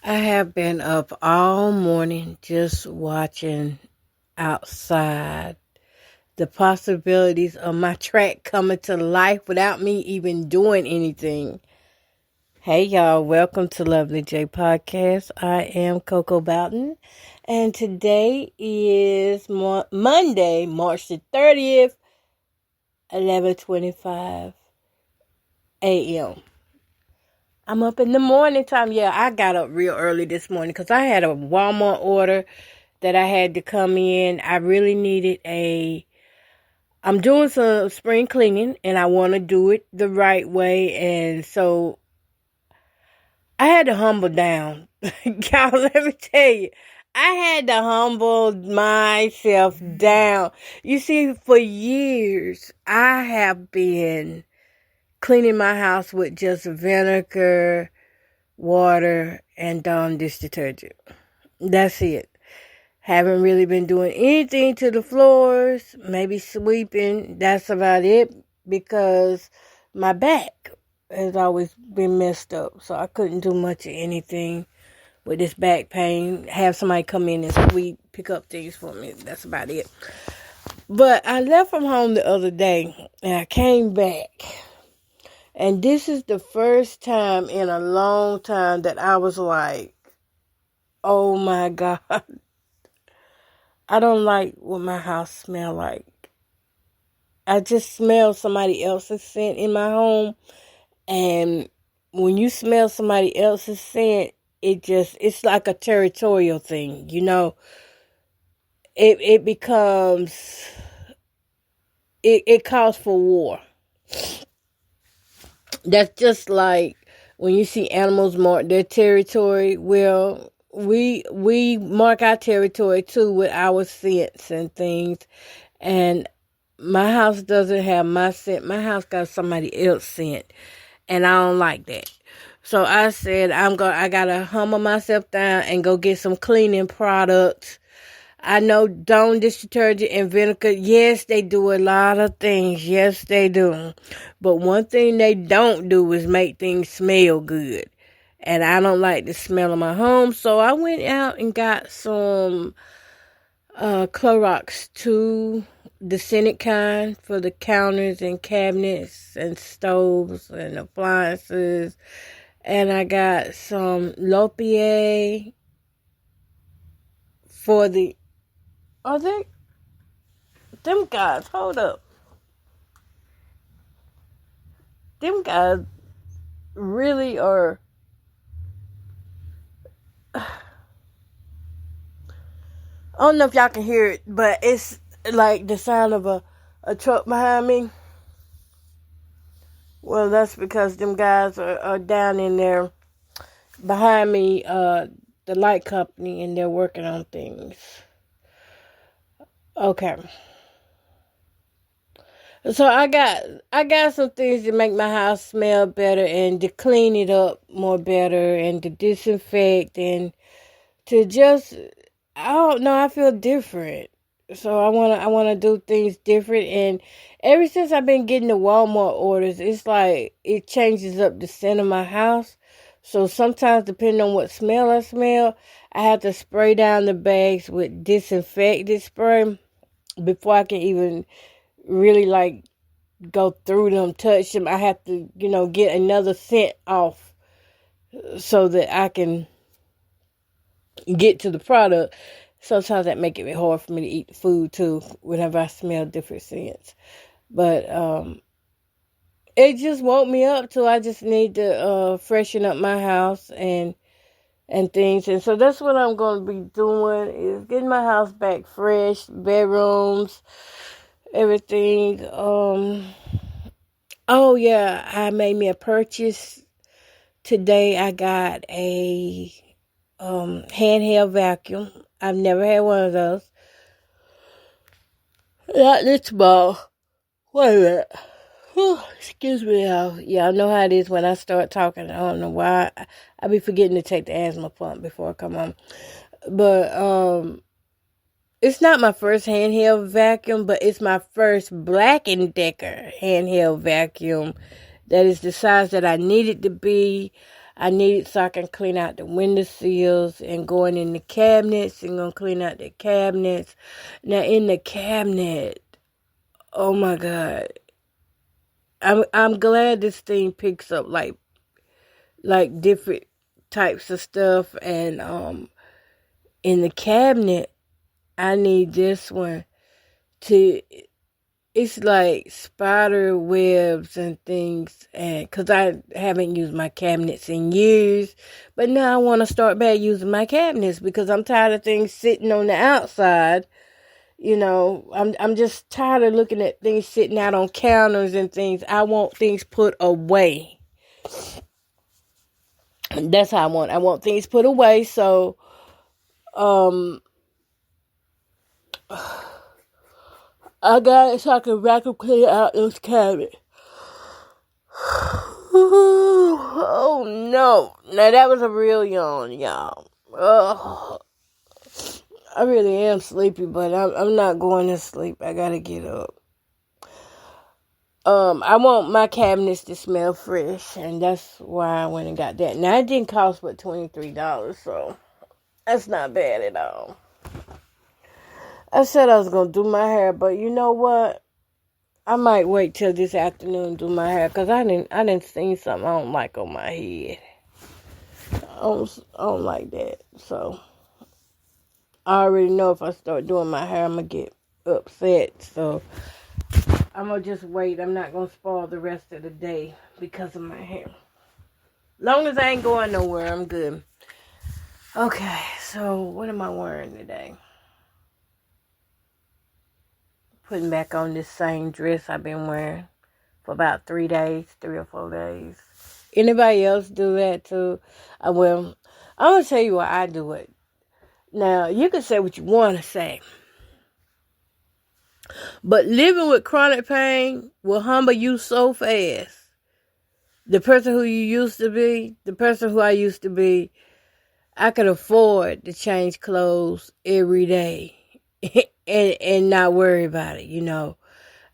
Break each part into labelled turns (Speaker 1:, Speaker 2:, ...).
Speaker 1: I have been up all morning just watching outside. The possibilities of my track coming to life without me even doing anything. Hey y'all, welcome to Lovely J Podcast. I am Coco Boughton, and today is Monday, March the 30th, 11:25 a.m. I'm up in the morning time. Yeah, I got up real early this morning because I had a Walmart order that I had to come in. I really needed I'm doing some spring cleaning and I want to do it the right way. And so I had to humble down. Y'all, let me tell you, I had to humble myself down. You see, for years, I have been cleaning my house with just vinegar, water, and Dawn dish detergent. That's it. Haven't really been doing anything to the floors, maybe sweeping. That's about it because my back has always been messed up. So I couldn't do much of anything with this back pain. Have somebody come in and sweep, pick up things for me. That's about it. But I left from home the other day and I came back. And this is the first time in a long time that I was like, oh my God. I don't like what my house smell like. I just smell somebody else's scent in my home. And when you smell somebody else's scent, it's like a territorial thing, you know. It becomes, it calls for war. That's just like when you see animals mark their territory. Well, we mark our territory too with our scents and things. And my house doesn't have my scent. My house got somebody else's scent, and I don't like that. So I said I gotta humble myself down and go get some cleaning products. I know Dawn dish detergent and vinegar, yes, they do a lot of things. Yes, they do. But one thing they don't do is make things smell good. And I don't like the smell of my home, so I went out and got some Clorox 2, the scented kind for the counters and cabinets and stoves and appliances. And I got some Lopier for the, are they, them guys, hold up. Them guys really are, I don't know if y'all can hear it, but it's like the sound of a truck behind me. Well, that's because them guys are down in there behind me, the light company, and they're working on things. Okay. So I got some things to make my house smell better and to clean it up more better and to disinfect and to just, I don't know, I feel different. So I wanna do things different. And ever since I've been getting the Walmart orders, it's like it changes up the scent of my house. So sometimes depending on what smell I smell, I have to spray down the bags with disinfectant spray before I can even really like go through them, touch them. I have to, get another scent off so that I can get to the product. Sometimes that make it hard for me to eat the food too whenever I smell different scents. But it just woke me up to I just need to freshen up my house and things. And so that's what I'm going to be doing is getting my house back fresh, bedrooms, everything. Oh yeah, I made me a purchase today. I got a handheld vacuum. I've never had one of those. Not this small. Wait a minute. Whew, excuse me, y'all. Y'all know how it is when I start talking. I don't know why. I be forgetting to take the asthma pump before I come on. But it's not my first handheld vacuum, but it's my first Black& Decker handheld vacuum that is the size that I need it to be. I need it so I can clean out the windowsills and going in the cabinets and gonna clean out the cabinets. Now in the cabinet, oh my God. I'm glad this thing picks up like different types of stuff, and in the cabinet I need this one to, it's like spider webs and things, and because I haven't used my cabinets in years, but now I want to start back using my cabinets because I'm tired of things sitting on the outside. I'm just tired of looking at things sitting out on counters and things. I want things put away. That's how I want things put away. So I got it so I can vacuum clean out those cabinets. Oh no. Now that was a real yawn, y'all. Ugh. I really am sleepy, but I'm not going to sleep. I gotta get up. I want my cabinets to smell fresh, and that's why I went and got that. Now it didn't cost but $23, so that's not bad at all. I said I was gonna do my hair, but you know what? I might wait till this afternoon to do my hair, because I didn't see something I don't like on my head. I don't like that. So I already know if I start doing my hair, I'm going to get upset. So I'm going to just wait. I'm not going to spoil the rest of the day because of my hair. Long as I ain't going nowhere, I'm good. Okay, so what am I wearing today? Putting back on this same dress I've been wearing for about 3 or 4 days. Anybody else do that too? Well, I'm going to tell you why I do it. Now, you can say what you want to say. But living with chronic pain will humble you so fast. The person who you used to be, the person who I used to be, I could afford to change clothes every day and not worry about it,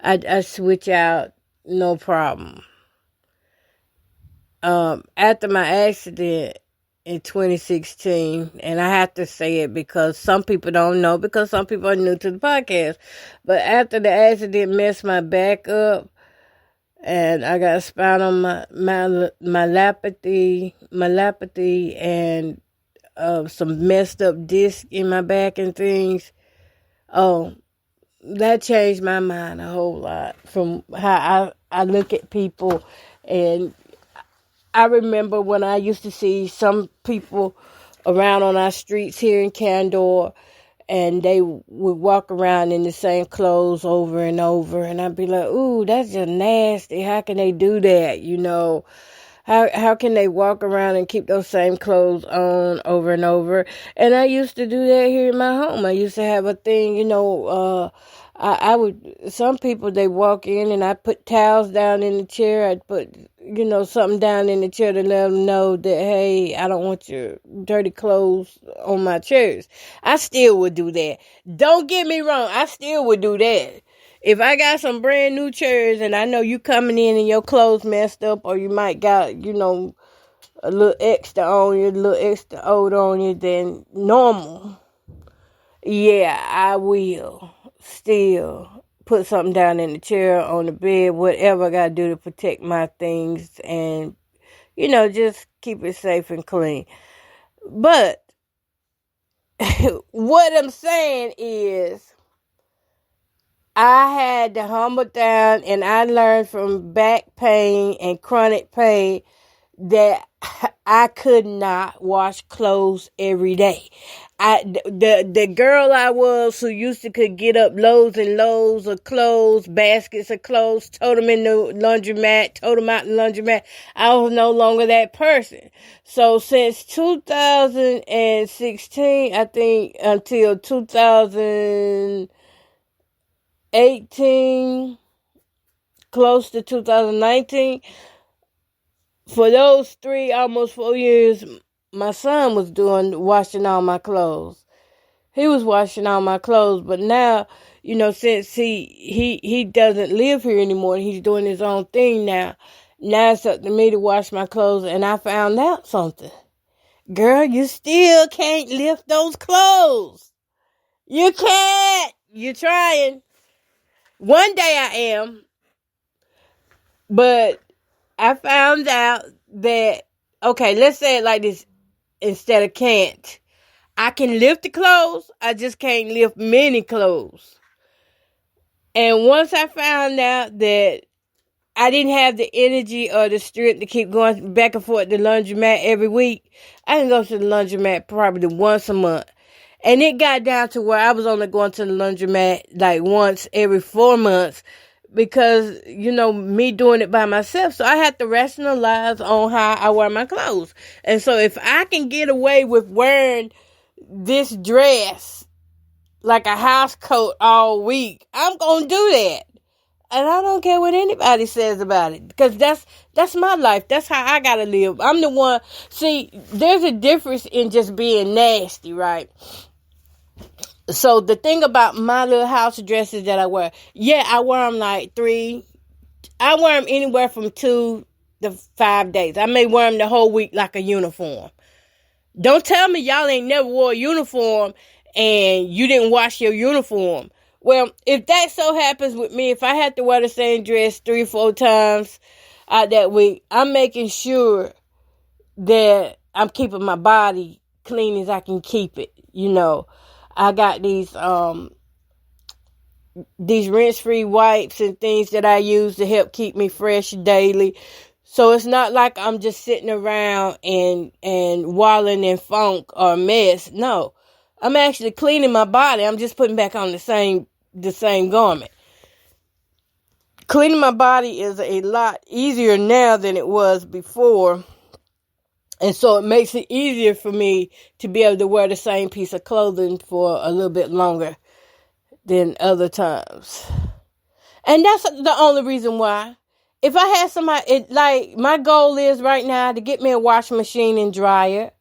Speaker 1: I switch out, no problem. After my accident in 2016, and I have to say it because some people don't know, because some people are new to the podcast, but after the accident messed my back up, and I got spinal myelopathy, and some messed up disc in my back and things. Oh, that changed my mind a whole lot from how I look at people. And I remember when I used to see some people around on our streets here in Candor, and they would walk around in the same clothes over and over, and I'd be like, ooh, that's just nasty. How can they do that, How can they walk around and keep those same clothes on over and over? And I used to do that here in my home. I used to have a thing, I would, some people, they walk in and I put towels down in the chair. I'd put, something down in the chair to let them know that, hey, I don't want your dirty clothes on my chairs. I still would do that. Don't get me wrong. I still would do that. If I got some brand new chairs and I know you coming in and your clothes messed up, or you might got, a little extra on you, a little extra old on you than normal, yeah, I will still put something down in the chair, on the bed, whatever I got to do to protect my things and, just keep it safe and clean. But what I'm saying is, I had to humble down, and I learned from back pain and chronic pain that I could not wash clothes every day. The girl I was who used to could get up loads and loads of clothes, baskets of clothes, tote them in the laundromat, tote them out in the laundromat, I was no longer that person. So since 2016, I think, until 2018, close to 2019, for those almost 4 years, my son was washing all my clothes. He was washing all my clothes, but now, since he doesn't live here anymore, he's doing his own thing now. Now it's up to me to wash my clothes, and I found out something. Girl, you still can't lift those clothes. You can't. You're trying. One day I am, but I found out that, okay, let's say it like this instead of can't. I can lift the clothes, I just can't lift many clothes. And once I found out that I didn't have the energy or the strength to keep going back and forth to the laundromat every week, I can go to the laundromat probably once a month. And it got down to where I was only going to the laundromat like once every 4 months because, me doing it by myself. So I had to rationalize on how I wear my clothes. And so if I can get away with wearing this dress like a house coat all week, I'm going to do that. And I don't care what anybody says about it, because that's my life. That's how I gotta live. I'm the one. See, there's a difference in just being nasty, right? So the thing about my little house dresses that I wear, I wear them like 3. I wear them anywhere from 2 to 5 days. I may wear them the whole week like a uniform. Don't tell me y'all ain't never wore a uniform and you didn't wash your uniform. Well, if that so happens with me, if I have to wear the same dress 3 or 4 times out that week, I'm making sure that I'm keeping my body clean as I can keep it. I got these rinse-free wipes and things that I use to help keep me fresh daily. So it's not like I'm just sitting around and wallowing in funk or mess. No, I'm actually cleaning my body. I'm just putting back on the same garment. Cleaning my body is a lot easier now than it was before. And so it makes it easier for me to be able to wear the same piece of clothing for a little bit longer than other times. And that's the only reason why. If I had somebody, my goal is right now to get me a washing machine and dryer.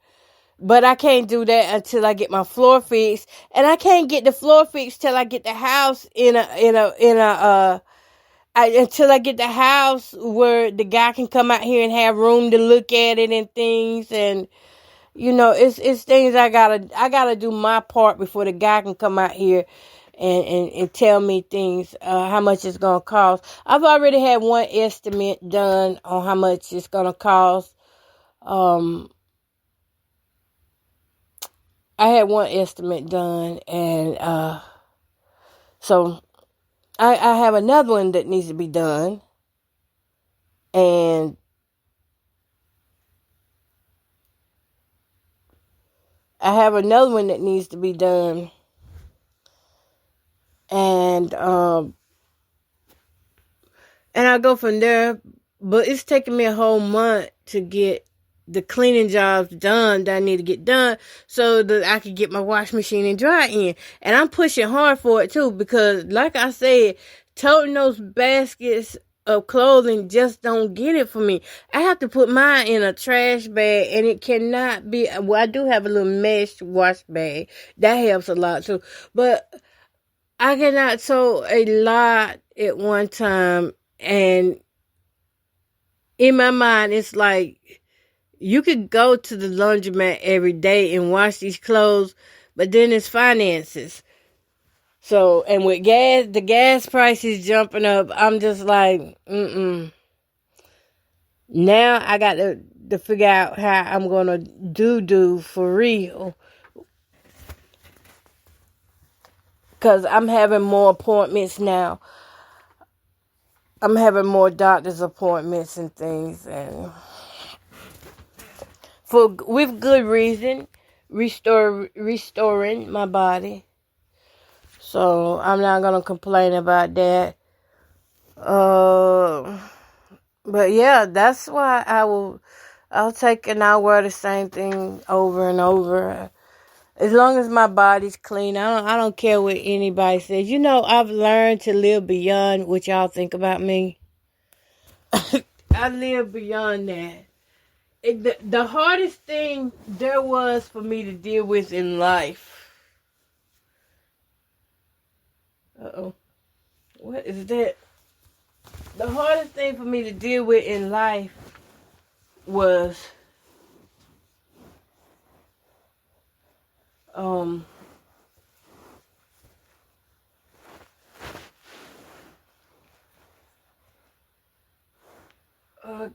Speaker 1: But I can't do that until I get my floor fixed. And I can't get the floor fixed till I get the house until I get the house where the guy can come out here and have room to look at it and things. And, it's things I gotta do my part before the guy can come out here and tell me things, how much it's gonna cost. I've already had one estimate done on how much it's gonna cost. I had one estimate done, and so I have another one that needs to be done, and I have another one that needs to be done, and I go from there. But it's taking me a whole month to get the cleaning jobs done that I need to get done so that I can get my washing machine and dry in. And I'm pushing hard for it too, because like I said, toting those baskets of clothing just don't get it for me. I have to put mine in a trash bag, and it cannot be, well, I do have a little mesh wash bag. That helps a lot too. But I cannot tote a lot at one time, and in my mind, it's like, you could go to the laundromat every day and wash these clothes, but then it's finances. So, and with the gas prices jumping up, I'm just like, Now I got to figure out how I'm going to do for real. Because I'm having more appointments now. I'm having more doctor's appointments and things, and with good reason, restoring my body. So I'm not gonna complain about that. But yeah, that's why I'll take and I'll wear the same thing over and over. As long as my body's clean, I don't care what anybody says. I've learned to live beyond what y'all think about me. I live beyond that. The hardest thing there was for me to deal with in life. Uh-oh. What is that? The hardest thing for me to deal with in life was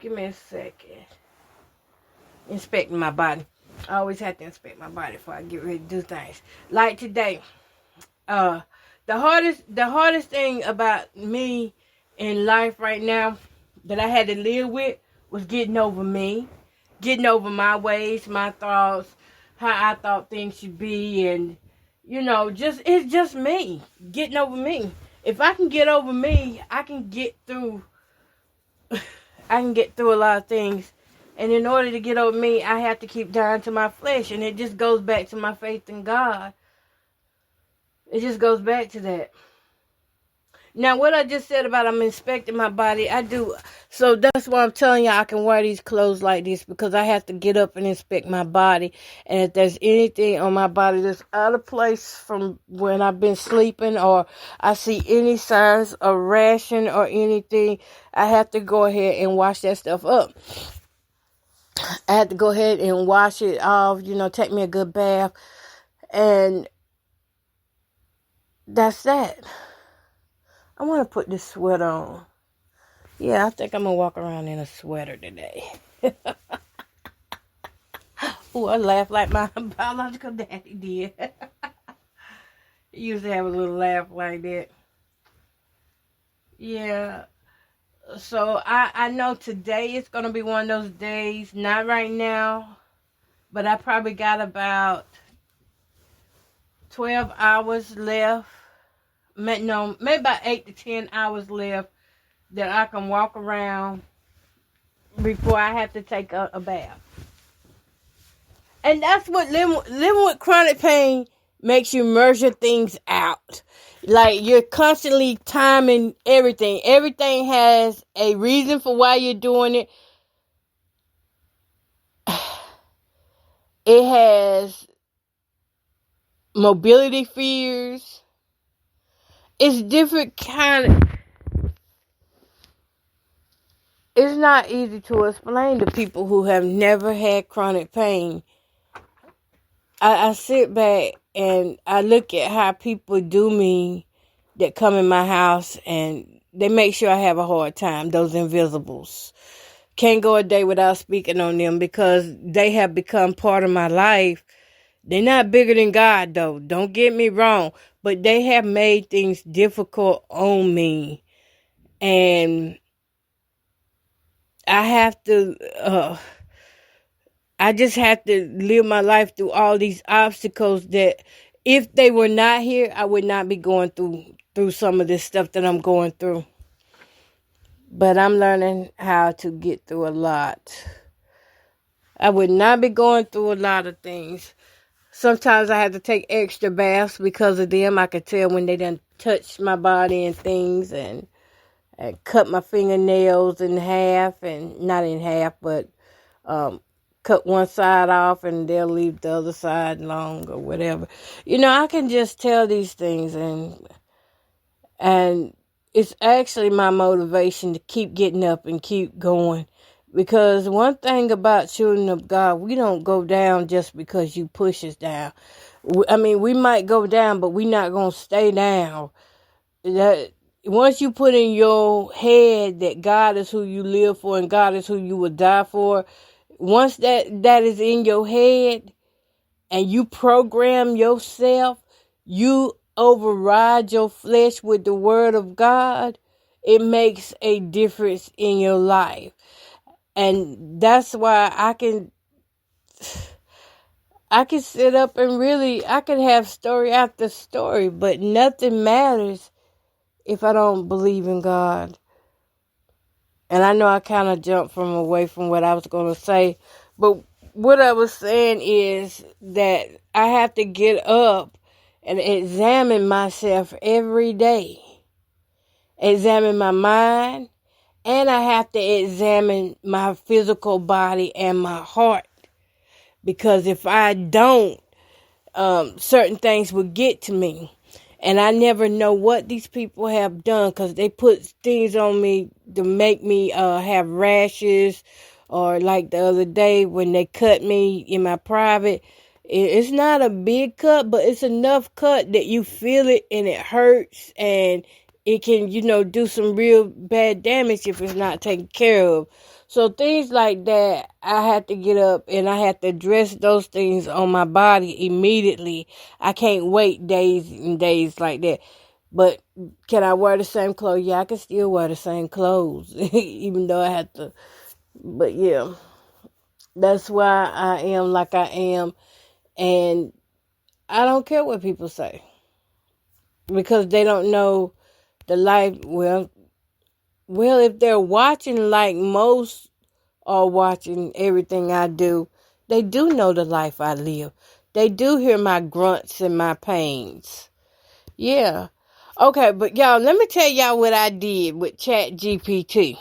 Speaker 1: give me a second. Inspecting my body. I always have to inspect my body before I get ready to do things. Like today, the hardest thing about me in life right now that I had to live with was getting over me, getting over my ways, my thoughts, how I thought things should be, and it's just me getting over me. If I can get over me, I can get through. I can get through a lot of things. And in order to get over me, I have to keep dying to my flesh. And it just goes back to my faith in God. It just goes back to that. Now, what I just said about I'm inspecting my body, I do. So that's why I'm telling you I can wear these clothes like this, because I have to get up and inspect my body. And if there's anything on my body that's out of place from when I've been sleeping, or I see any signs of rash or anything, I have to go ahead and wash that stuff up. I had to go ahead and wash it off, take me a good bath. And that's that. I want to put this sweater on. Yeah, I think I'm going to walk around in a sweater today. Ooh, I laugh like my biological daddy did. He used to have a little laugh like that. Yeah. So I know today it's going to be one of those days. Not right now. But I probably got about 12 hours left. No, maybe about 8 to 10 hours left that I can walk around before I have to take a bath. And that's what living with chronic pain makes you measure things out. Like, you're constantly timing everything. Everything has a reason for why you're doing it. It has mobility fears. It's different kind of... It's not easy to explain to people who have never had chronic pain. I sit back and I look at how people do me that come in my house, and they make sure I have a hard time. Those invisibles. Can't go a day without speaking on them, because they have become part of my life. They're not bigger than God, though. Don't get me wrong. But they have made things difficult on me. And I have to... I just have to live my life through all these obstacles that if they were not here, I would not be going through some of this stuff that I'm going through. But I'm learning how to get through a lot. I would not be going through a lot of things. Sometimes I have to take extra baths because of them. I could tell when they done touched my body and things, and cut my fingernails in half, and not in half, but cut one side off and they'll leave the other side long or whatever. I can just tell these things, and it's actually my motivation to keep getting up and keep going. Because one thing about children of God, we don't go down just because you push us down. I mean, we might go down, but we're not going to stay down. Once you put in your head that God is who you live for and God is who you will die for, once that is in your head and you program yourself, you override your flesh with the word of God, it makes a difference in your life. And that's why I can sit up and really, I can have story after story, but nothing matters if I don't believe in God. And I know I kind of jumped away from what I was going to say. But what I was saying is that I have to get up and examine myself every day. Examine my mind. And I have to examine my physical body and my heart. Because if I don't, certain things will get to me. And I never know what these people have done, because they put things on me to make me have rashes, or like the other day when they cut me in my private. It's not a big cut, but it's enough cut that you feel it and it hurts, and it can, do some real bad damage if it's not taken care of. So things like that, I have to get up and I have to address those things on my body immediately. I can't wait days and days like that. But can I wear the same clothes? Yeah, I can still wear the same clothes, even though I have to. But yeah, that's why I am like I am. And I don't care what people say, because they don't know the life. Well, if they're watching like most are watching everything I do, they do know the life I live. They do hear my grunts and my pains. Yeah. Okay, but y'all, let me tell y'all what I did with Chatgpt.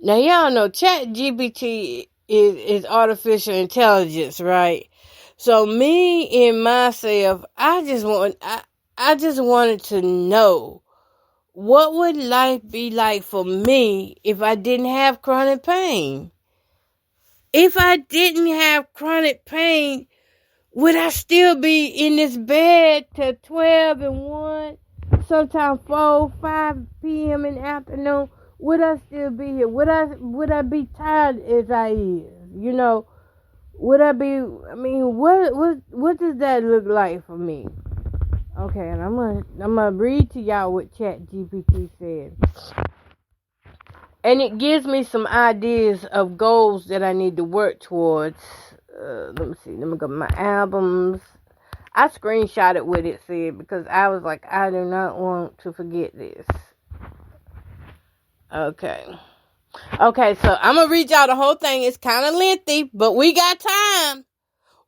Speaker 1: Now, y'all know Chatgpt is artificial intelligence, right? So me and myself, I just wanted to know, what would life be like for me if I didn't have chronic pain? If I didn't have chronic pain, would I still be in this bed till 12 and 1, sometimes 4, 5 p.m. in the afternoon? Would I still be here? Would I be tired as I is? Would I be, what does that look like for me? Okay, and I'm gonna read to y'all what ChatGPT said. And it gives me some ideas of goals that I need to work towards. Let me see. Let me go to my albums. I screenshotted what it said, because I was like, I do not want to forget this. Okay, so I'm going to read y'all the whole thing. It's kind of lengthy, but we got time.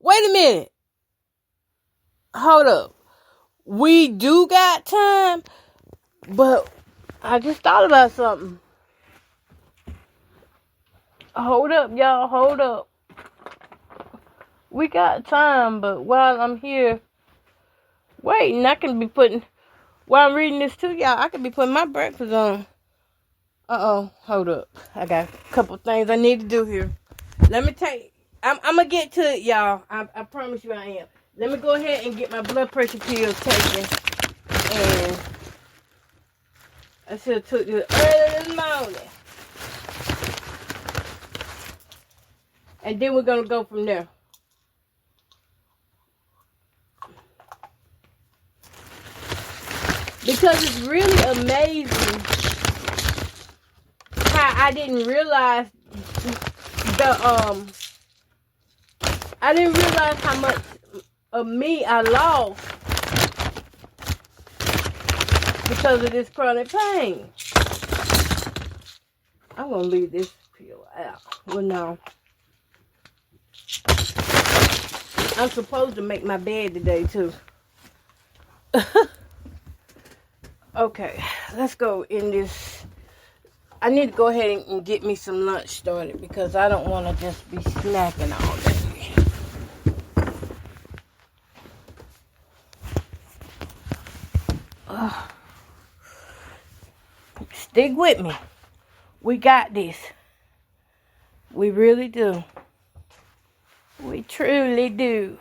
Speaker 1: Wait a minute. Hold up. We do got time, but I just thought about something. Hold up, y'all. Hold up. We got time, but while I'm here waiting, while I'm reading this to y'all, I can be putting my breakfast on. Hold up. I got a couple things I need to do here. Let me I'm going to get to it, y'all. I promise you I am. Let me go ahead and get my blood pressure pills taken. And I should have took this early this morning. And then we're going to go from there. Because it's really amazing how I didn't realize how much of me I lost because of this chronic pain. I'm going to leave this pill out. Well, no. I'm supposed to make my bed today, too. Okay, let's go in this. I need to go ahead and get me some lunch started, because I don't want to just be snacking all day. Stick with me. We got this. We really do. We truly do.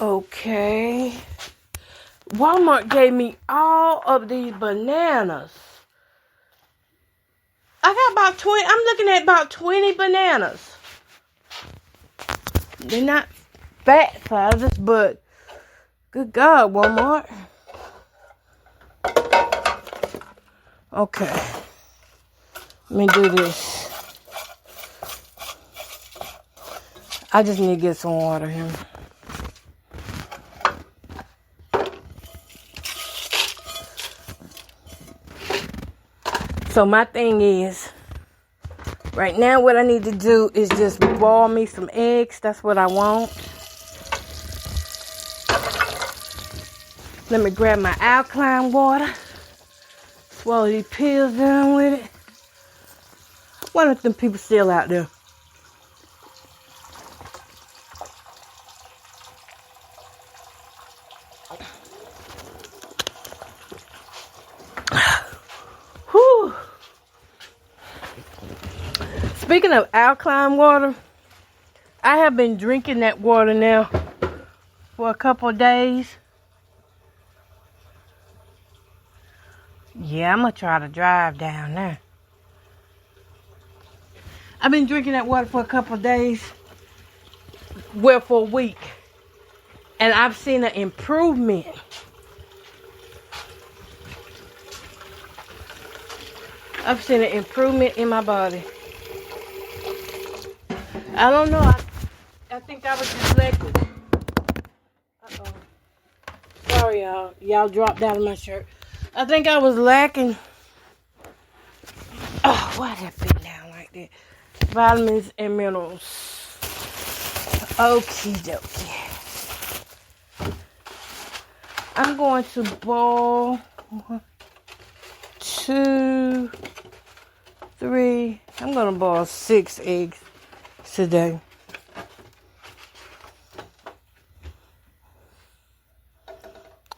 Speaker 1: Okay. Walmart gave me all of these bananas. I got about 20. I'm looking at about 20 bananas. They're not fat sizes, but good God, Walmart. Okay. Let me do this. I just need to get some water here. So my thing is, right now what I need to do is just boil me some eggs. That's what I want. Let me grab my alkaline water. Swallow these pills down with it. Why don't them people still out there? Speaking of alkaline water, I have been drinking that water now for a couple of days. Yeah, I'm going to try to drive down there. I've been drinking that water for a couple of days. Well, for a week. And I've seen an improvement. I've seen an improvement in my body. I don't know. I think I was dyslexic. Uh-oh. Sorry, y'all. Y'all dropped out of my shirt. I think I was lacking. Oh, why did I fit down like that? Vitamins and minerals. Okie dokie. I'm going to boil 1, 2, 3. I'm going to boil 6 eggs today.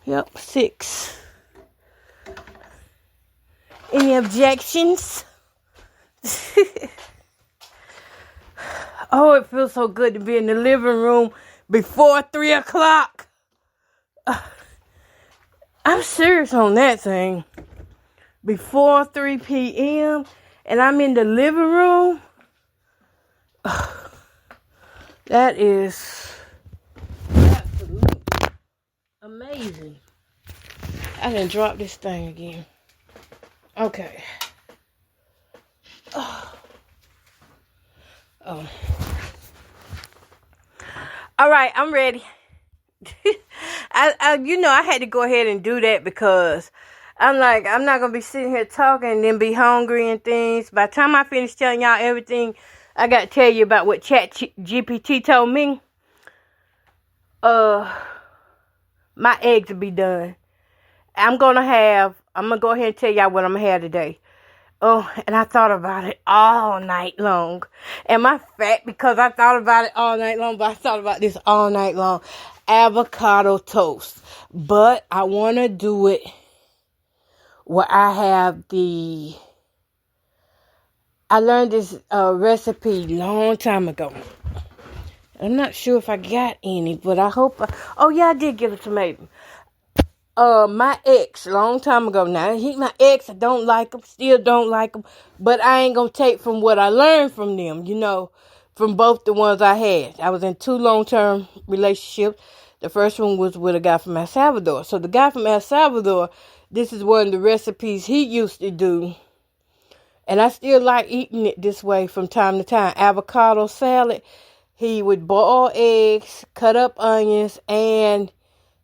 Speaker 1: Yep, 6. Any objections? Oh, it feels so good to be in the living room before 3 o'clock. I'm serious on that thing. Before 3 p.m. and I'm in the living room. That is absolutely amazing. I done dropped this thing again. Okay. Oh. All right, I'm ready. I had to go ahead and do that because I'm like, I'm not going to be sitting here talking and then be hungry and things. By the time I finish telling y'all everything, I got to tell you about what Chatgpt told me. My eggs will be done. I'm going to go ahead and tell y'all what I'm going to have today. Oh, and I thought about it all night long. Am I fat because I thought about it all night long? But I thought about this all night long. Avocado toast. But I want to do it where I learned this recipe long time ago. I'm not sure if I got any, but I hope. I did get a tomato. My ex, long time ago now. My ex, I don't like him, still don't like him, but I ain't gonna take from what I learned from them, from both the ones I had. I was in 2 long-term relationships. The first one was with a guy from El Salvador. So the guy from El Salvador, this is one of the recipes he used to do. And I still like eating it this way from time to time. Avocado salad. He would boil eggs, cut up onions, and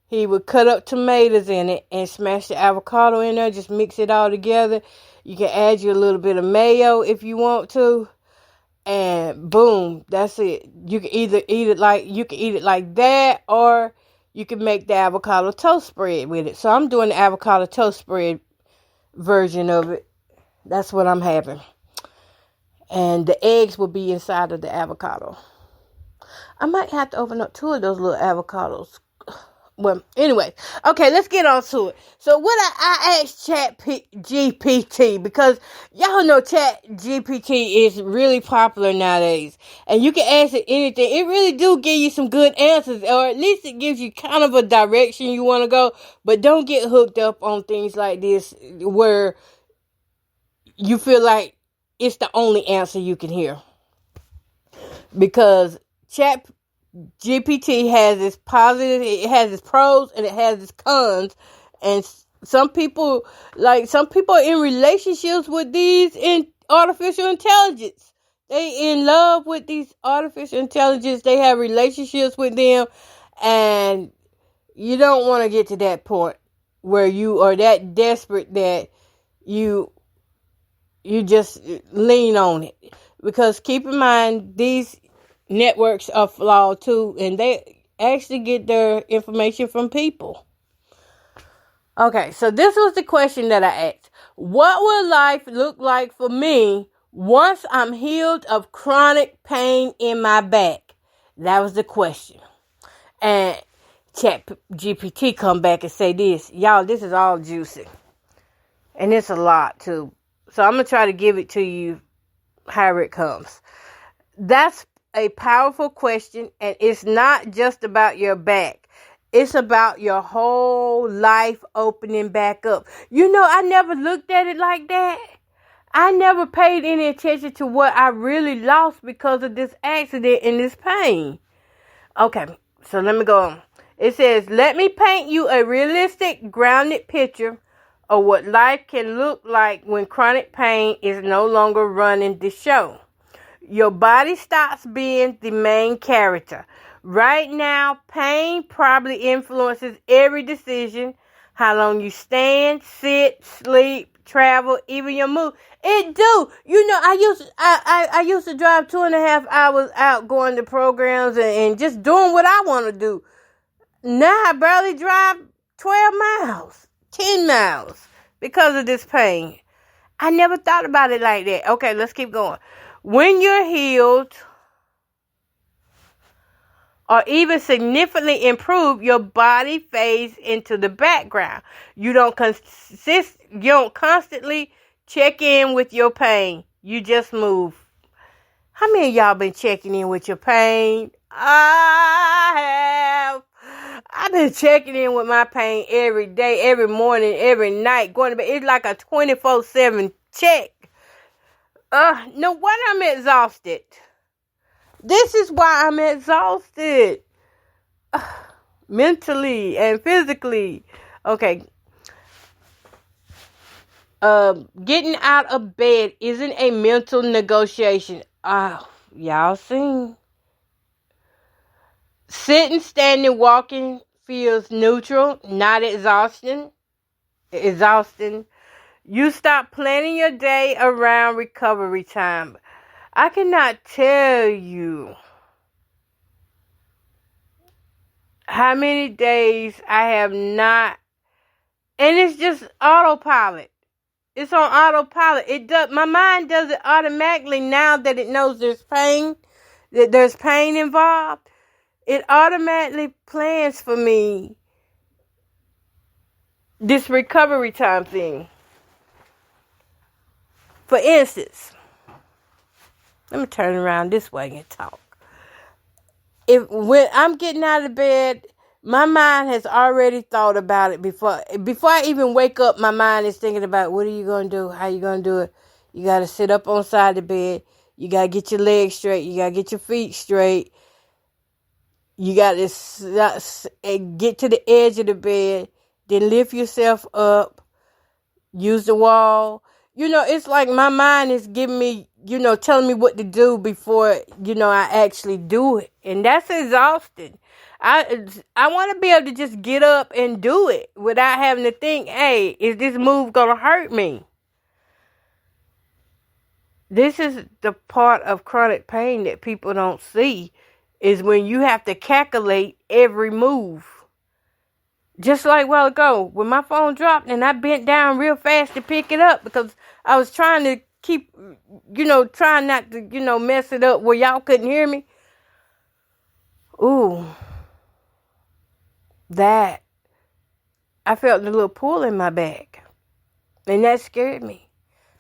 Speaker 1: he would cut up tomatoes in it and smash the avocado in there. Just mix it all together. You can add you a little bit of mayo if you want to. And boom, that's it. You can either eat it like that, or you can make the avocado toast spread with it. So I'm doing the avocado toast spread version of it. That's what I'm having. And the eggs will be inside of the avocado. I might have to open up 2 of those little avocados. Well, anyway, okay, let's get on to it. So what I asked Chatgpt, because y'all know Chatgpt is really popular nowadays, and you can ask it anything. It really do give you some good answers, or at least it gives you kind of a direction you want to go, but don't get hooked up on things like this where you feel like it's the only answer you can hear. Because GPT has its positive, it has its pros, and it has its cons. And some people are in relationships with these in artificial intelligence. They in love with these artificial intelligence. They have relationships with them, and you don't want to get to that point where you are that desperate that you just lean on it. Because keep in mind, these networks are flawed too, and they actually get their information from people. Okay, so this was the question that I asked. What will life look like for me once I'm healed of chronic pain in my back? That was the question. And ChatGPT come back and say this. Y'all, this is all juicy. And it's a lot too. So I'm going to try to give it to you however it comes. That's a powerful question, and it's not just about your back. It's about your whole life opening back up. I never looked at it like that. I never paid any attention to what I really lost because of this accident and this pain. Okay, so let me go on. It says, let me paint you a realistic, grounded picture of what life can look like when chronic pain is no longer running the show. Your body stops being the main character. Right now, pain probably influences every decision, how long you stand, sit, sleep, travel, even your mood. It do. I used to drive 2.5 hours out going to programs and just doing what I want to do. Now I barely drive 12 miles, 10 miles because of this pain. I never thought about it like that. Okay, let's keep going. When you're healed or even significantly improved, your body fades into the background. You don't constantly check in with your pain. You just move. How many of y'all been checking in with your pain? I have. I've been checking in with my pain every day, every morning, every night, going to bed. It's like a 24/7 check. No wonder I'm exhausted. This is why I'm exhausted. Mentally and physically. Okay. Getting out of bed isn't a mental negotiation. Y'all seen. Sitting, standing, walking feels neutral, not exhausting. You stop planning your day around recovery time. I cannot tell you how many days I have not, and it's just autopilot. It's on autopilot. My mind does it automatically now that it knows there's pain, that there's pain involved. It automatically plans for me this recovery time thing. For instance, let me turn around this way and talk. When I'm getting out of bed, my mind has already thought about it before I even wake up. My mind is thinking about, what are you going to do? How you going to do it? You got to sit up on side the bed. You got to get your legs straight. You got to get your feet straight. You got to get to the edge of the bed. Then lift yourself up. Use the wall. It's like my mind is giving me, telling me what to do before, I actually do it. And that's exhausting. I want to be able to just get up and do it without having to think, hey, is this move going to hurt me? This is the part of chronic pain that people don't see, is when you have to calculate every move. Just like a while ago, when my phone dropped and I bent down real fast to pick it up because I was trying to keep, trying not to, mess it up where y'all couldn't hear me. Ooh. That. I felt a little pull in my back. And that scared me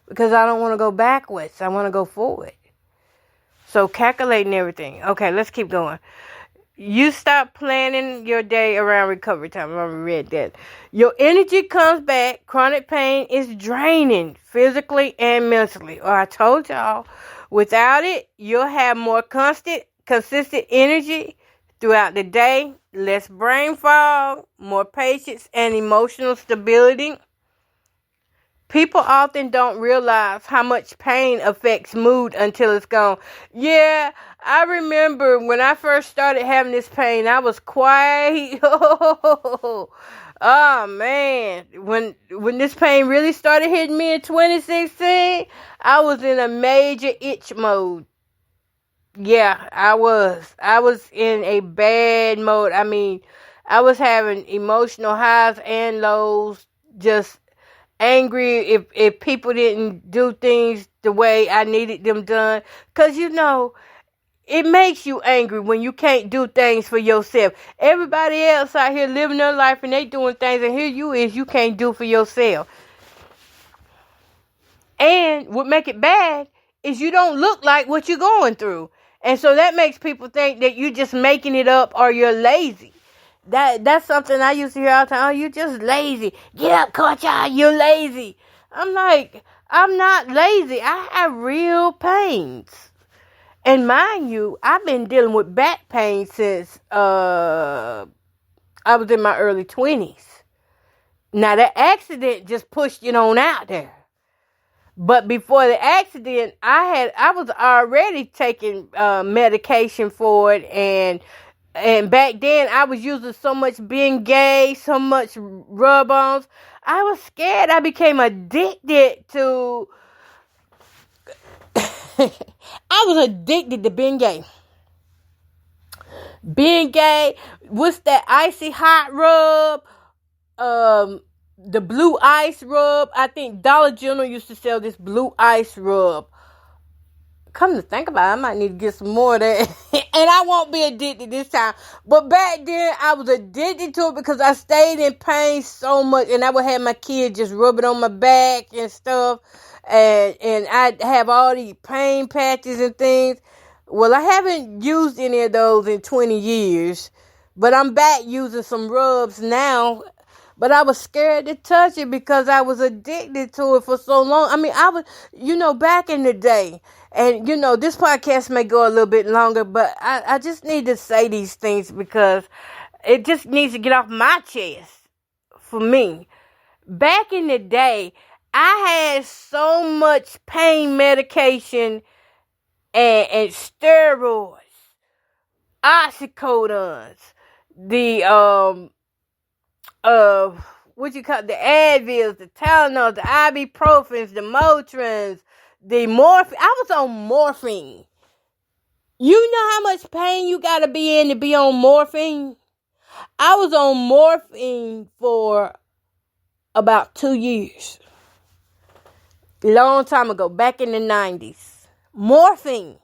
Speaker 1: because I don't want to go backwards. I want to go forward. So calculating everything. Okay, let's keep going. You stop planning your day around recovery time. I already read that. Your energy comes back. Chronic pain is draining physically and mentally. I told y'all, without it, you'll have more consistent energy throughout the day, less brain fog, more patience, and emotional stability. People often don't realize how much pain affects mood until it's gone. Yeah, I remember when I first started having this pain, I was quiet. Oh man. When this pain really started hitting me in 2016, I was in a major itch mode. Yeah, I was. I was in a bad mode. I mean, I was having emotional highs and lows, just angry if people didn't do things the way I needed them done. Because, it makes you angry when you can't do things for yourself. Everybody else out here living their life and they doing things, and here you can't do for yourself. And what make it bad is you don't look like what you're going through. And so that makes people think that you're just making it up or you're lazy. That's something I used to hear all the time. Oh, you're just lazy. Get up, coach. You're lazy. I'm like, I'm not lazy. I have real pains. And mind you, I've been dealing with back pain since I was in my early 20s. Now, that accident just pushed it on out there. But before the accident, I was already taking medication for it, and back then I was using so much Bengay, so much rub-ons. I was scared. I became addicted to. I was addicted to Bengay. Bengay, what's that icy hot rub? The blue ice rub. I think Dollar General used to sell this blue ice rub. Come to think about it, I might need to get some more of that. And I won't be addicted this time. But back then, I was addicted to it because I stayed in pain so much. And I would have my kids just rub it on my back and stuff. And I'd have all these pain patches and things. Well, I haven't used any of those in 20 years. But I'm back using some rubs now. But I was scared to touch it because I was addicted to it for so long. I mean, I was, back in the day. And, this podcast may go a little bit longer, but I just need to say these things because it just needs to get off my chest for me. Back in the day, I had so much pain medication and steroids, oxycodons, the, the Advils, the Tylenols, the ibuprofens, the Motrins, the morphine. I was on morphine. You know how much pain you gotta be in to be on morphine? I was on morphine for about 2 years. Long time ago, back in the 90s. Morphine.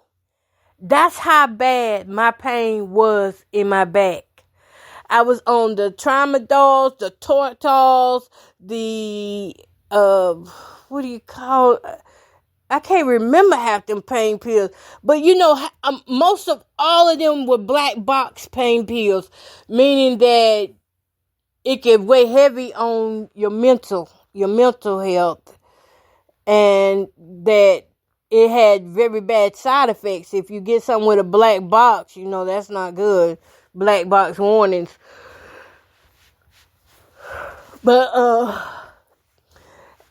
Speaker 1: That's how bad my pain was in my back. I was on the Tramadols, the Tortals, the, what do you call it? I can't remember half them pain pills. But, most of all of them were black box pain pills, meaning that it could weigh heavy on your mental health, and that it had very bad side effects. If you get something with a black box, that's not good. Black box warnings. But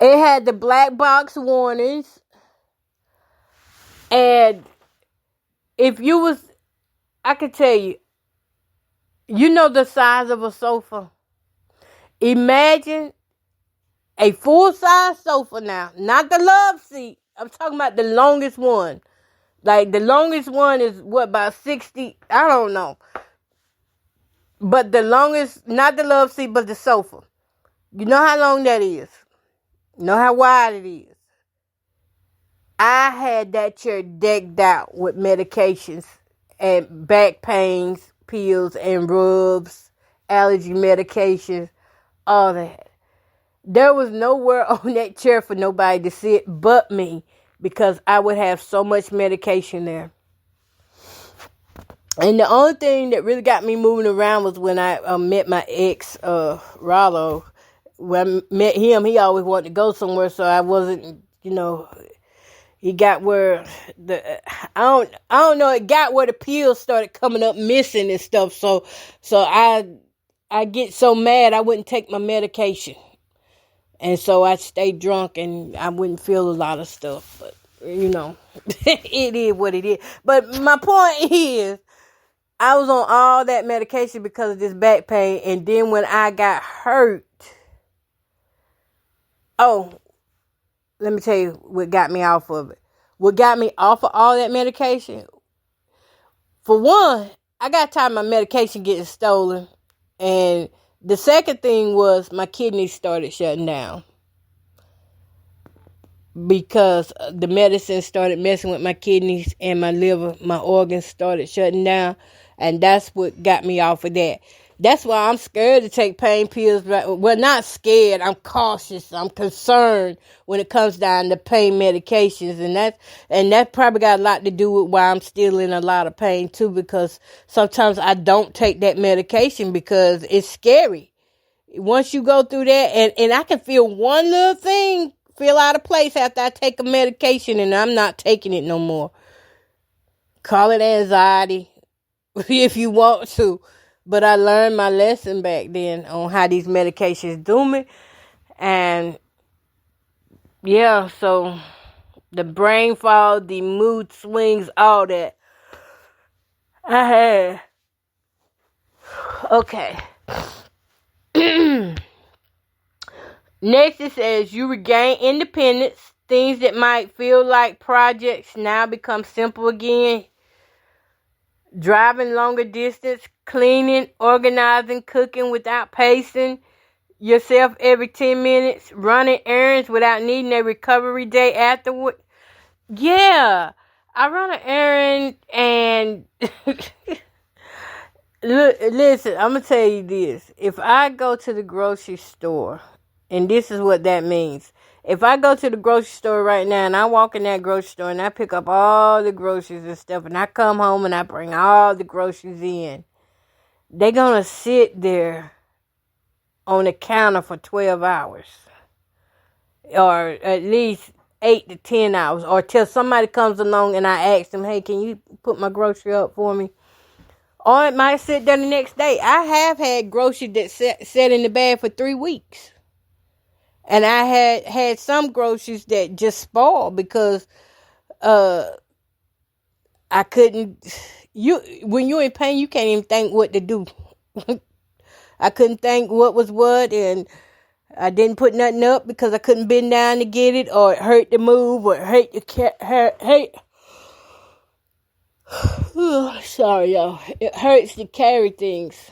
Speaker 1: it had the black box warnings. And if you was, I could tell you, the size of a sofa. Imagine a full-size sofa now. Not the love seat. I'm talking about the longest one. Like, the longest one is, about 60? I don't know. But the longest, not the love seat, but the sofa. You know how long that is. You know how wide it is. I had that chair decked out with medications and back pains, pills and rubs, allergy medications, all that. There was nowhere on that chair for nobody to sit but me because I would have so much medication there. And the only thing that really got me moving around was when I met my ex, Rollo. When I met him, he always wanted to go somewhere, so I wasn't, he got where I don't know, it got where the pills started coming up missing and stuff. So I get so mad I wouldn't take my medication. And so I stayed drunk and I wouldn't feel a lot of stuff. But, it is what it is. But my point is, I was on all that medication because of this back pain. And then when I got hurt, let me tell you what got me off of it. What got me off of all that medication? For one, I got tired of my medication getting stolen. And the second thing was my kidneys started shutting down. Because the medicine started messing with my kidneys and my liver. My organs started shutting down. And that's what got me off of that. That's why I'm scared to take pain pills. Well, not scared. I'm cautious. I'm concerned when it comes down to pain medications. And that probably got a lot to do with why I'm still in a lot of pain too, because sometimes I don't take that medication because it's scary. Once you go through that, and I can feel one little thing feel out of place after I take a medication and I'm not taking it no more. Call it anxiety if you want to. But I learned my lesson back then on how these medications do me. And yeah, so the brain fog, the mood swings, all that I had. Okay. Next it says you regain independence. Things that might feel like projects now become simple again. Driving longer distance, cleaning, organizing, cooking without pacing yourself every 10 minutes, running errands without needing a recovery day afterward. Yeah, I run an errand and look, listen, I'm going to tell you this. If I go to the grocery store, and this is what that means. If I go to the grocery store right now and I walk in that grocery store and I pick up all the groceries and stuff and I come home and I bring all the groceries in, they're going to sit there on the counter for 12 hours. Or at least 8 to 10 hours. Or till somebody comes along and I ask them, hey, can you put my grocery up for me? Or it might sit there the next day. I have had groceries that sat in the bag for 3 weeks. And I had some groceries that just spoiled because I couldn't. When you're in pain, you can't even think what to do. I couldn't think what was what, and I didn't put nothing up because I couldn't bend down to get it, or it hurt to move, or it hurt to sorry, y'all. It hurts to carry things.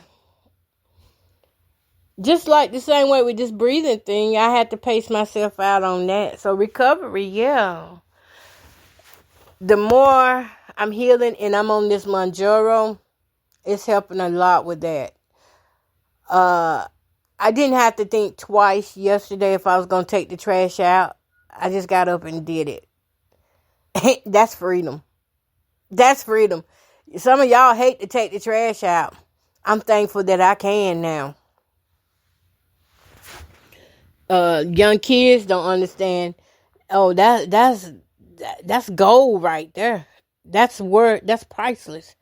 Speaker 1: Just like the same way with this breathing thing, I had to pace myself out on that. So recovery, yeah. The more I'm healing and I'm on this Mounjaro, it's helping a lot with that. I didn't have to think twice yesterday if I was going to take the trash out. I just got up and did it. That's freedom. That's freedom. Some of y'all hate to take the trash out. I'm thankful that I can now. Young kids don't understand. Oh, that's gold right there. That's priceless.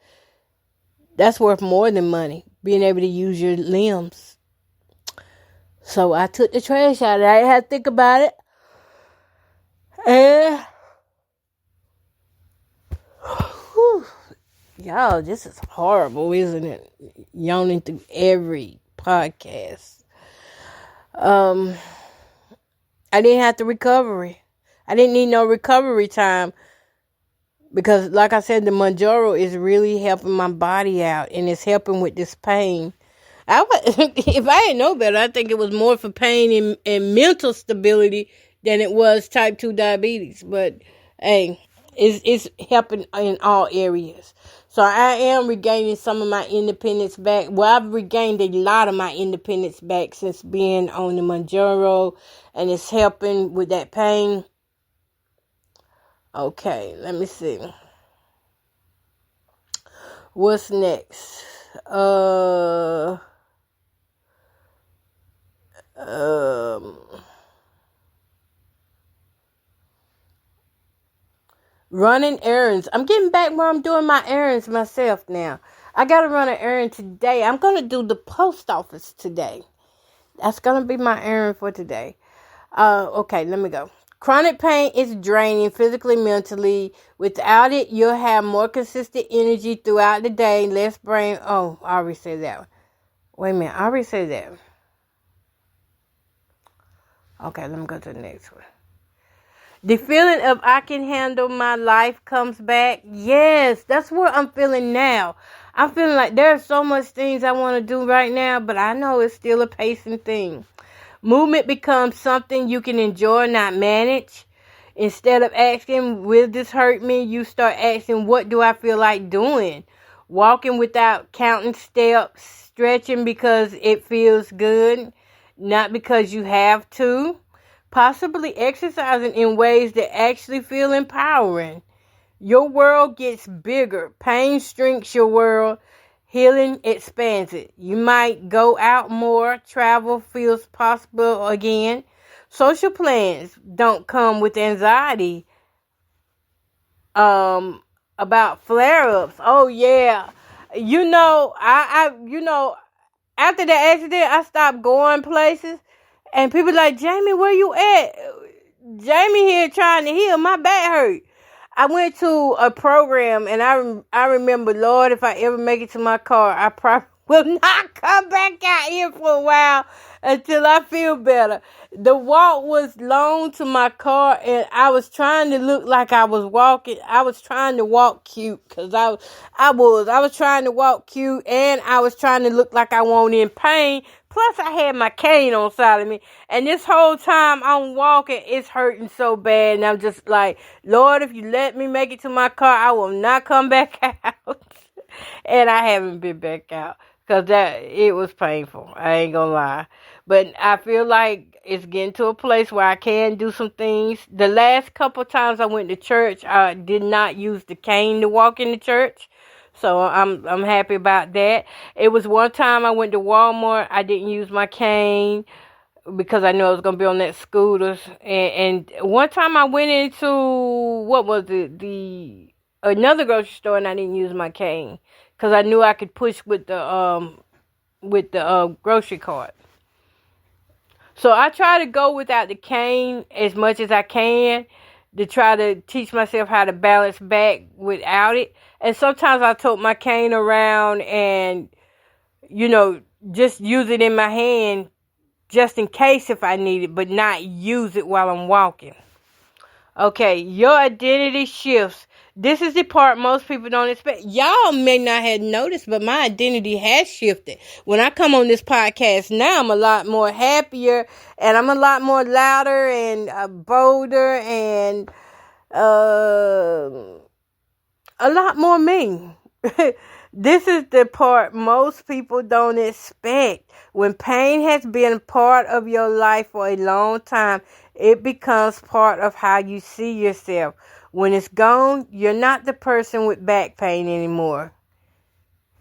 Speaker 1: That's worth more than money. Being able to use your limbs. So I took the trash out. I didn't have to think about it. And whew, y'all, this is horrible, isn't it? Yawning through every podcast. I didn't have to recovery. I didn't need no recovery time because, like I said, the Mounjaro is really helping my body out and it's helping with this pain. If I didn't know better, I think it was more for pain and mental stability than it was type 2 diabetes. But hey, it's helping in all areas. So I am regaining some of my independence back. Well, I've regained a lot of my independence back since being on the Mounjaro, and it's helping with that pain. Okay, let me see. What's next? Running errands. I'm getting back where I'm doing my errands myself now. I got to run an errand today. I'm going to do the post office today. That's going to be my errand for today. Okay, let me go. Chronic pain is draining physically, mentally. Without it, you'll have more consistent energy throughout the day, less brain. Oh, I already said that one. Wait a minute, I already said that one. Okay, let me go to the next one. The feeling of I can handle my life comes back. Yes, that's what I'm feeling now. I'm feeling like there's so much things I want to do right now, but I know it's still a pacing thing. Movement becomes something you can enjoy, not manage. Instead of asking, will this hurt me? You start asking, what do I feel like doing? Walking without counting steps, Stretching because it feels good, not because you have to. Possibly exercising in ways that actually feel empowering. Your world gets bigger. Pain shrinks your world. Healing expands it. You might go out more. Travel feels possible again. Social plans don't come with anxiety about flare-ups. Oh yeah. After the accident, I stopped going places, and people like, Jamie, where you at? Jamie here trying to heal. My back hurt. I went to a program, and I remember, Lord, if I ever make it to my car, I probably will not come back out here for a while until I feel better. The walk was long to my car, and I was trying to look like I was walking. I was trying to walk cute, because I was trying to walk cute, and I was trying to look like I wasn't in pain. Plus, I had my cane on side of me. And this whole time I'm walking, it's hurting so bad. And I'm just like, Lord, if you let me make it to my car, I will not come back out. And I haven't been back out, because it was painful. I ain't gonna lie. But I feel like it's getting to a place where I can do some things. The last couple times I went to church, I did not use the cane to walk into church. So I'm happy about that. It was one time I went to Walmart. I didn't use my cane because I knew I was going to be on that scooter. And one time I went into, what was it, another grocery store, and I didn't use my cane because I knew I could push with the grocery cart. So I try to go without the cane as much as I can, to try to teach myself how to balance back without it. And sometimes I tote my cane around and, just use it in my hand just in case if I need it, but not use it while I'm walking. Okay, your identity shifts. This is the part most people don't expect. Y'all may not have noticed, but my identity has shifted. When I come on this podcast now, I'm a lot more happier, and I'm a lot more louder and bolder and a lot more me. This is the part most people don't expect. When pain has been part of your life for a long time, it becomes part of how you see yourself. When it's gone, you're not the person with back pain anymore.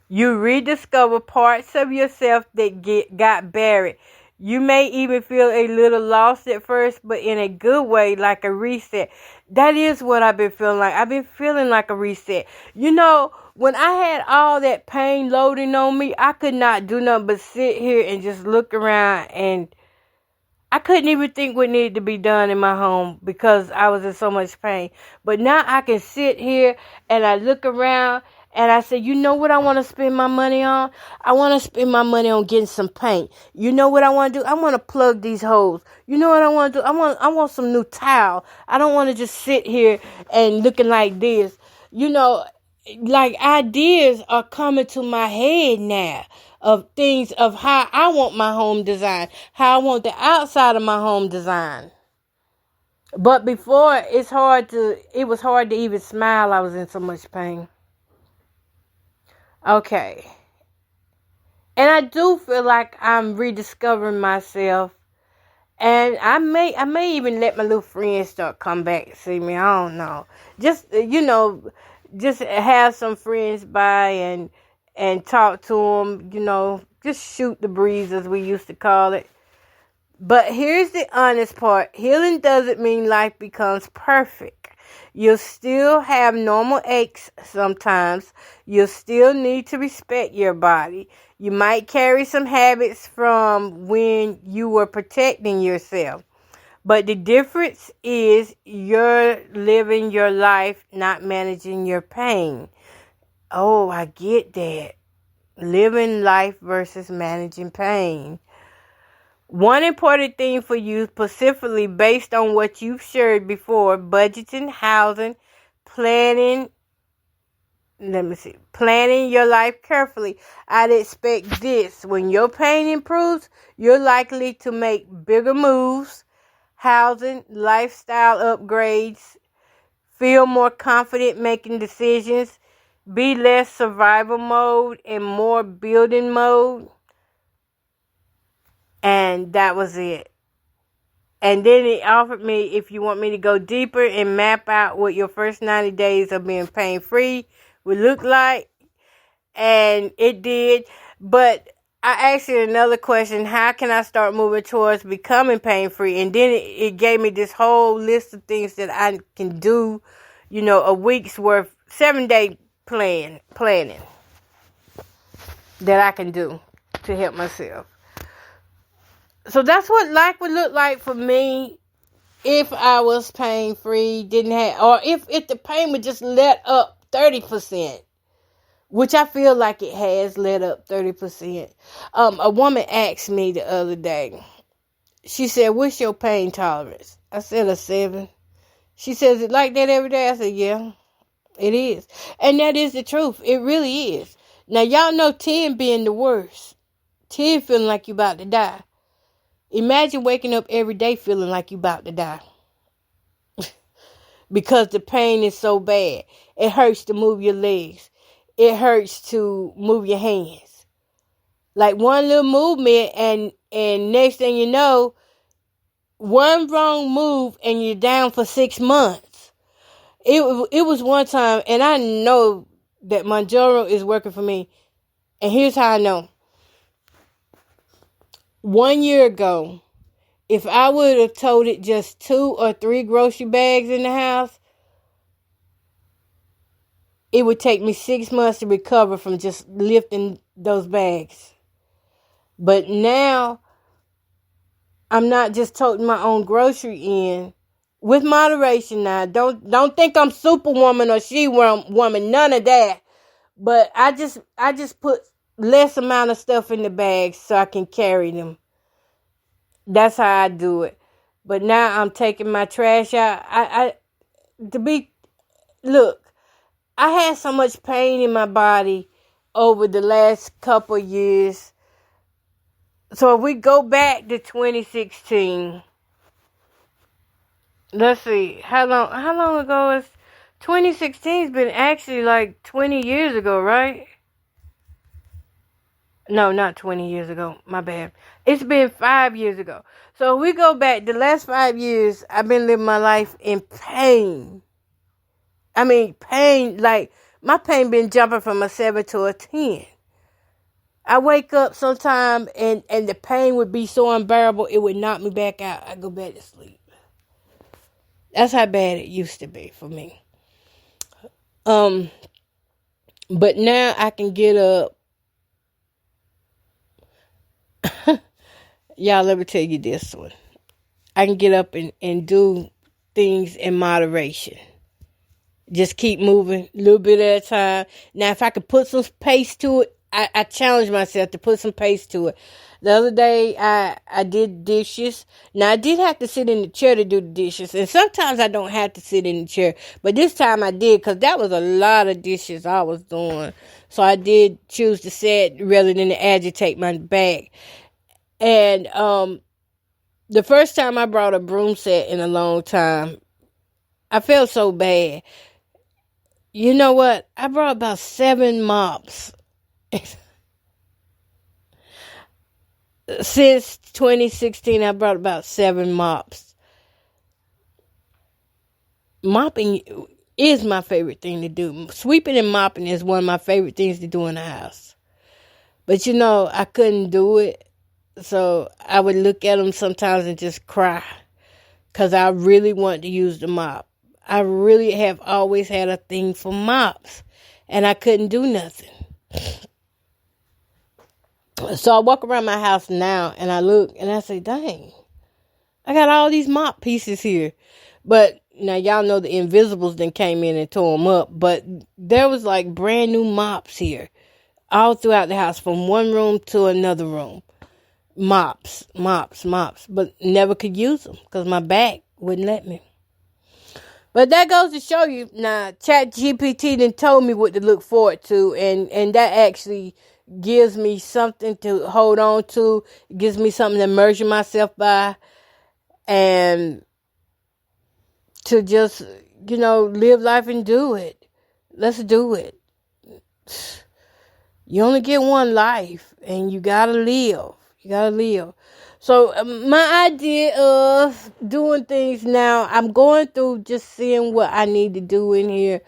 Speaker 1: You rediscover parts of yourself that got buried. You may even feel a little lost at first, but in a good way, like a reset. That is what I've been feeling like. I've been feeling like a reset. When I had all that pain loading on me, I could not do nothing but sit here and just look around, and I couldn't even think what needed to be done in my home because I was in so much pain. But now I can sit here and I look around and I say, you know what I want to spend my money on? I want to spend my money on getting some paint. You know what I want to do? I want to plug these holes. You know what I want to do? I want some new tile. I don't want to just sit here and looking like this. Like ideas are coming to my head now of things of how I want my home designed, how I want the outside of my home designed. But before, it was hard to even smile. I was in so much pain. Okay. And I do feel like I'm rediscovering myself. And I may even let my little friends start come back and see me. I don't know. Just have some friends by and talk to them, just shoot the breeze, as we used to call it. But here's the honest part. Healing doesn't mean life becomes perfect. You'll still have normal aches sometimes. You'll still need to respect your body. You might carry some habits from when you were protecting yourself. But the difference is you're living your life, not managing your pain. Oh, I get that. Living life versus managing pain. One important thing for you, specifically based on what you've shared before, budgeting, housing, planning your life carefully. I'd expect this. When your pain improves, you're likely to make bigger moves. Housing, lifestyle upgrades, feel more confident making decisions, be less survival mode and more building mode. And that was it. And then it offered me, if you want me to go deeper and map out what your first 90 days of being pain-free would look like. And it did. But I asked it another question: how can I start moving towards becoming pain-free? And then it gave me this whole list of things that I can do, a week's worth, 7-day planning that I can do to help myself. So that's what life would look like for me if I was pain-free, or if the pain would just let up 30%. Which I feel like it has let up 30%. A woman asked me the other day. She said, "What's your pain tolerance?" I said, a 7. She says, "It like that every day?" I said, "Yeah, it is." And that is the truth. It really is. Now, y'all know 10 being the worst. 10 feeling like you about to die. Imagine waking up every day feeling like you about to die. Because the pain is so bad. It hurts to move your legs. It hurts to move your hands. Like one little movement and next thing you know, one wrong move and you're down for 6 months. It was one time, and I know that Manjaro is working for me. And here's how I know. 1 year ago, if I would have toted just 2 or 3 grocery bags in the house, it would take me 6 months to recover from just lifting those bags. But now, I'm not just toting my own grocery in. With moderation now. Don't think I'm superwoman or she-woman. None of that. But I just put less amount of stuff in the bags so I can carry them. That's how I do it. But now I'm taking my trash out. Look, I had so much pain in my body over the last couple of years. So if we go back to 2016, let's see, how long ago is 2016? Has been actually like 20 years ago, right? No, not 20 years ago. My bad. It's been 5 years ago. So if we go back the last 5 years, I've been living my life in pain. I mean, pain, like my pain been jumping from a 7 to a 10. I wake up sometime and the pain would be so unbearable, it would knock me back out. I go back to sleep. That's how bad it used to be for me. But now I can get up. Y'all, let me tell you this one. I can get up and do things in moderation. Just keep moving a little bit at a time. Now, if I could put some pace to it, I challenge myself to put some pace to it. The other day, I did dishes. Now, I did have to sit in the chair to do the dishes. And sometimes I don't have to sit in the chair. But this time I did, because that was a lot of dishes I was doing. So I did choose to sit rather than to agitate my back. And the first time I brought a broom set in a long time, I felt so bad. You know what? I brought about 7 mops. Since 2016, I brought about 7 mops. Mopping is my favorite thing to do. Sweeping and mopping is one of my favorite things to do in the house. But I couldn't do it. So I would look at them sometimes and just cry. Because I really wanted to use the mop. I really have always had a thing for mops. And I couldn't do nothing. So I walk around my house now and I look and I say, dang, I got all these mop pieces here. But now y'all know the Invisibles then came in and tore them up. But there was like brand new mops here. All throughout the house from one room to another room. Mops. But never could use them because my back wouldn't let me. But that goes to show you, now, Chatgpt done told me what to look forward to, and that actually gives me something to hold on to, gives me something to measure myself by, and to just, live life and do it. Let's do it. You only get one life, and you gotta live. You gotta live. So my idea of doing things now, I'm going through just seeing what I need to do in here.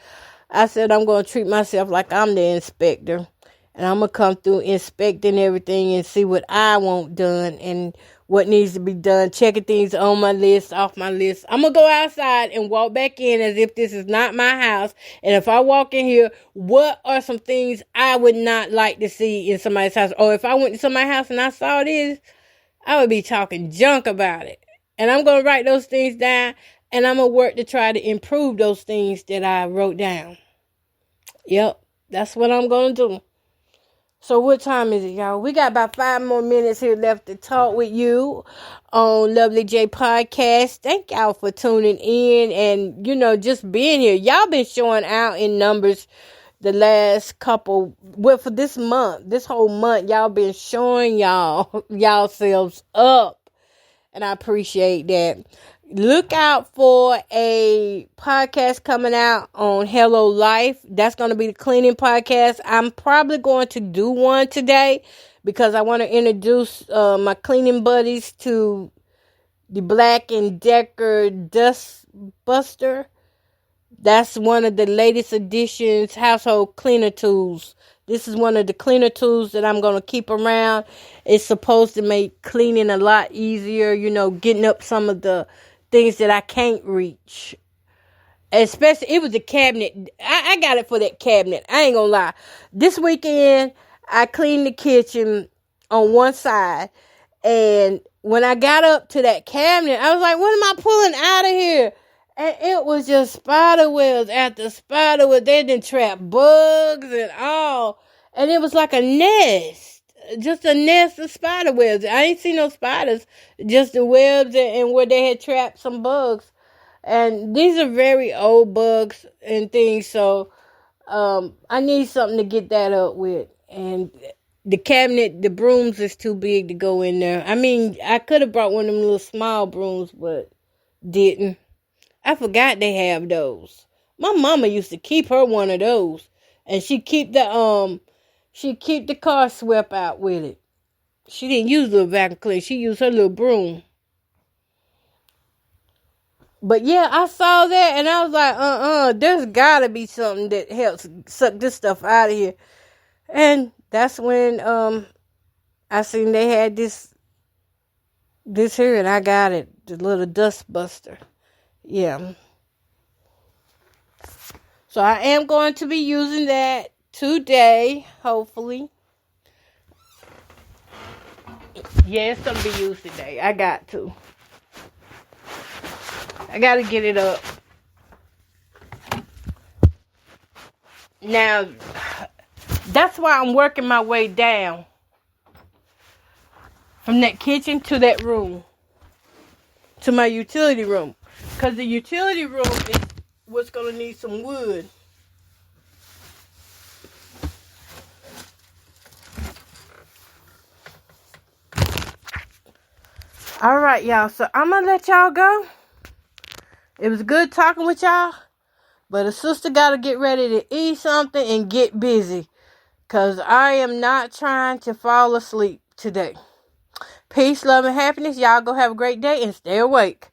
Speaker 1: I said I'm going to treat myself like I'm the inspector. And I'm going to come through inspecting everything and see what I want done and what needs to be done. Checking things on my list, off my list. I'm going to go outside and walk back in as if this is not my house. And if I walk in here, what are some things I would not like to see in somebody's house? Or if I went to somebody's house and I saw this, I would be talking junk about it. And I'm going to write those things down. And I'm going to work to try to improve those things that I wrote down. Yep, that's what I'm going to do. So what time is it, y'all? We got about 5 more minutes here left to talk with you on Lovely J Podcast. Thank y'all for tuning in and, just being here. Y'all been showing out in numbers the last couple, for this month, this whole month, y'all been showing y'allselves up. And I appreciate that. Look out for a podcast coming out on Hello Life. That's going to be the cleaning podcast. I'm probably going to do one today because I want to introduce my cleaning buddies to the Black & Decker Dust Buster. That's one of the latest additions, household cleaner tools. This is one of the cleaner tools that I'm going to keep around. It's supposed to make cleaning a lot easier, getting up some of the things that I can't reach. Especially, it was a cabinet. I got it for that cabinet. I ain't going to lie. This weekend, I cleaned the kitchen on one side. And when I got up to that cabinet, I was like, what am I pulling out of here? And it was just spider webs after spider webs. They didn't trap bugs and all. And it was like a nest. Just a nest of spider webs. I ain't seen no spiders. Just the webs and where they had trapped some bugs. And these are very old bugs and things. So I need something to get that up with. And the cabinet, the brooms is too big to go in there. I mean, I could have brought one of them little small brooms, but didn't. I forgot they have those. My mama used to keep her one of those. And she keep the car swept out with it. She didn't use the vacuum cleaner. She used her little broom. But yeah, I saw that and I was like, there's gotta be something that helps suck this stuff out of here. And that's when I seen they had this here and I got it. The little dust buster. Yeah. So I am going to be using that today, hopefully. Yeah, it's going to be used today. I got to get it up. Now, that's why I'm working my way down from that kitchen to that room, to my utility room. Because the utility room is what's going to need some wood. All right, y'all. So I'm going to let y'all go. It was good talking with y'all. But a sister got to get ready to eat something and get busy. Because I am not trying to fall asleep today. Peace, love, and happiness. Y'all go have a great day and stay awake.